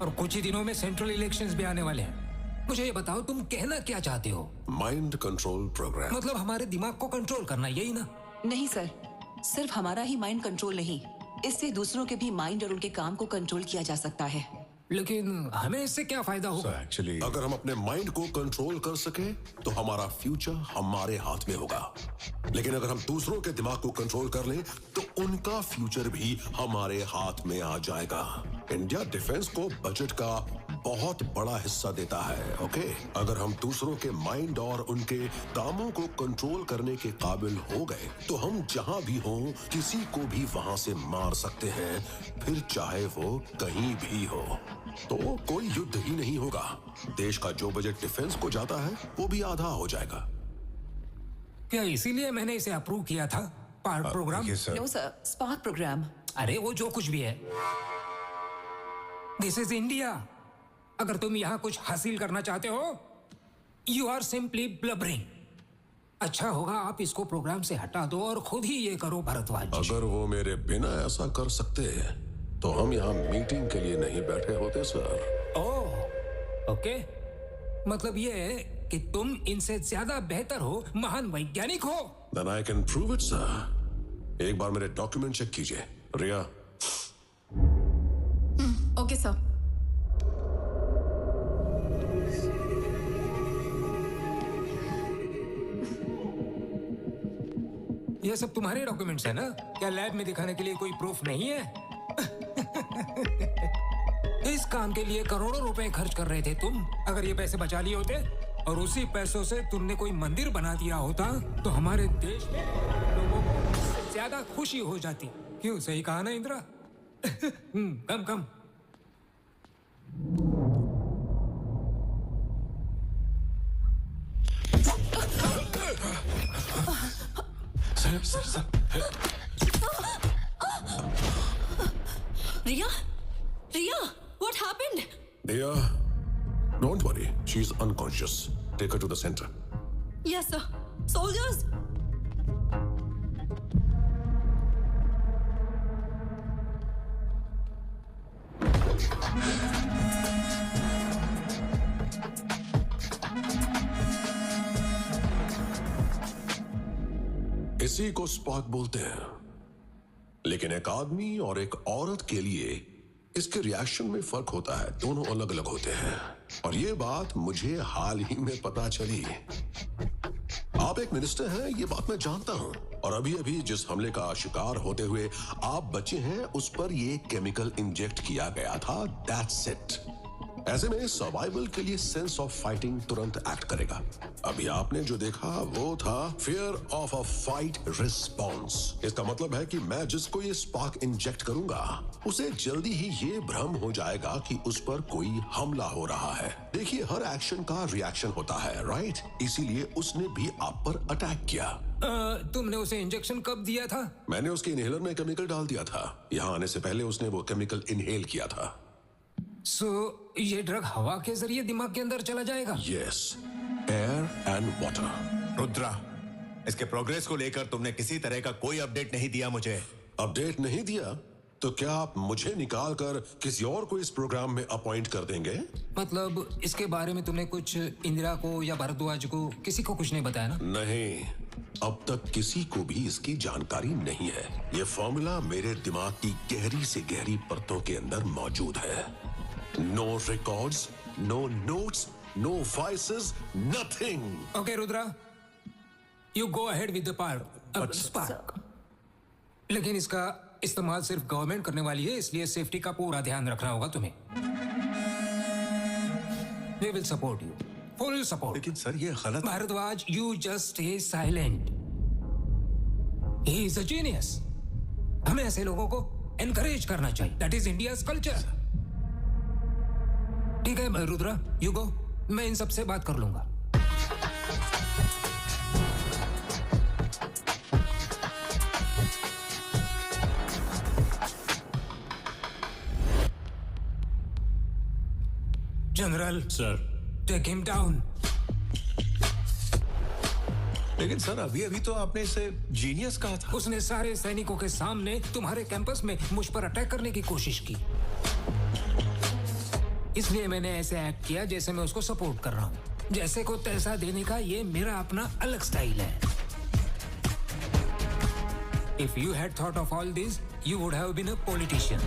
और कुछ ही दिनों में सेंट्रल इलेक्शंस भी आने वाले हैं। मुझे ये बताओ, तुम कहना क्या चाहते हो? Mind control program. मतलब हमारे दिमाग को कंट्रोल करना, यही ना? नहीं सर, सिर्फ हमारा ही माइंड कंट्रोल नहीं, इससे दूसरों के भी माइंड और उनके काम को कंट्रोल किया जा सकता है। लेकिन हमें इससे क्या फायदा होगा? एक्चुअली अगर हम अपने माइंड को कंट्रोल कर सके तो हमारा फ्यूचर हमारे हाथ में होगा, लेकिन अगर हम दूसरों के दिमाग को कंट्रोल कर लें तो उनका फ्यूचर भी हमारे हाथ में आ जाएगा। इंडिया डिफेंस को बजट का बहुत बड़ा हिस्सा देता है, ओके? अगर हम दूसरों के माइंड और उनके कामों को कंट्रोल करने के काबिल हो गए तो हम जहां भी हों किसी को भी वहां से मार सकते हैं, फिर चाहे वो कहीं भी हो। तो कोई युद्ध ही नहीं होगा। देश का जो बजट डिफेंस को जाता है वो भी आधा हो जाएगा। क्या इसीलिए मैंने इसे अप्रूव किया था? Part program? No sir, spark program. अरे वो जो कुछ भी है, दिस इज इंडिया। अगर तुम यहाँ कुछ हासिल करना चाहते हो, यू आर सिंपली ब्लबरिंग। अच्छा होगा आप इसको प्रोग्राम से हटा दो और खुद ही ये करो भरद्वाज। अगर वो मेरे बिना ऐसा कर सकते तो हम यहाँ मीटिंग के लिए नहीं बैठे होते सर। ओह, ओके। मतलब ये है कि तुम इनसे ज्यादा बेहतर हो, महान वैज्ञानिक हो। Then I can prove it, sir. एक बार मेरे डॉक्यूमेंट चेक कीजिए। रिया। Okay sir. ये सब तुम्हारे डॉक्यूमेंट्स है ना? क्या लैब में दिखाने के लिए कोई प्रूफ नहीं है? इस काम के लिए करोड़ों रुपए खर्च कर रहे थे तुम। अगर ये पैसे बचा लिए होते और उसी पैसों से तुमने कोई मंदिर बना दिया होता तो हमारे देश में लोगों को इससे ज्यादा खुशी हो जाती। क्यों, सही कहा ना Indira? Come come. Sir. Riya, Riya, what happened? Dear, don't worry. She's unconscious. Take her to the center. Yes sir. Soldiers. इसी को स्पार्क बोलते हैं, लेकिन एक आदमी और एक औरत के लिए इसके रिएक्शन में फर्क होता है। दोनों अलग अलग होते हैं और ये बात मुझे हाल ही में पता चली। आप एक मिनिस्टर हैं, ये बात मैं जानता हूं, और अभी अभी जिस हमले का शिकार होते हुए आप बचे हैं उस पर ये केमिकल इंजेक्ट किया गया था। That's it. ऐसे में सर्वाइवल के लिए सेंस ऑफ फाइटिंग तुरंत एक्ट करेगा। अभी आपने जो देखा वो था fear of a fight response. इसका मतलब है कि मैं जिसको ये स्पार्क इंजेक्ट करूंगा उसे जल्दी ही ये भ्रम हो जाएगा कि उस पर कोई हमला हो रहा है। देखिए, हर एक्शन का रिएक्शन होता है, राइट? इसीलिए उसने भी आप पर अटैक किया। तुमने उसे इंजेक्शन कब दिया था? मैंने उसके इनहेलर में केमिकल डाल दिया था। यहाँ आने से पहले उसने वो केमिकल इनहेल किया था। ये ड्रग हवा के जरिए दिमाग के अंदर चला जाएगा? Yes, air and water. Rudra, इसके प्रोग्रेस को लेकर तुमने किसी तरह का कोई अपडेट नहीं दिया मुझे। अपडेट नहीं दिया तो क्या आप मुझे निकाल कर किसी और को इस प्रोग्राम में अपॉइंट कर देंगे? मतलब इसके बारे में तुमने कुछ इंदिरा को या भारद्वाज को, किसी को कुछ नहीं बताया ना? नहीं, अब तक किसी को भी इसकी जानकारी नहीं है। ये फॉर्मूला मेरे दिमाग की गहरी से गहरी परतों के अंदर मौजूद है। No records, no notes, no voices, nothing. Okay, Rudra, you go ahead with the spark. लेकिन इसका इस्तेमाल सिर्फ गवर्नमेंट करने वाली है, इसलिए सेफ्टी का पूरा ध्यान रखना होगा तुम्हें। We will support you, full support. लेकिन सर ये गलत। Bhardwaj, you just stay silent. He is a genius. हमें ऐसे लोगों को encourage करना चाहिए. That is India's culture. ठीक है रुद्रा, यू गो, मैं इन सबसे बात कर लूंगा। General sir, take him down. लेकिन सर अभी तो आपने इसे जीनियस कहा था। उसने सारे सैनिकों के सामने तुम्हारे कैंपस में मुझ पर अटैक करने की कोशिश की। इसलिए मैंने ऐसे एक्ट किया जैसे मैं उसको सपोर्ट कर रहा हूँ। जैसे को तैसा देने का ये मेरा अपना अलग स्टाइल है। If you had thought of all this, you would have been a politician.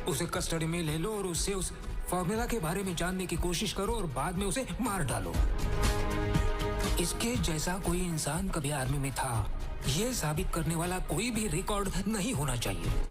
उसे कस्टडी में ले लो और उससे उस फॉर्मूला के बारे में जानने की कोशिश करो और बाद में उसे मार डालो। इसके जैसा कोई इंसान कभी आर्मी में था, यह साबित करने वाला कोई भी रिकॉर्ड नहीं होना चाहिए।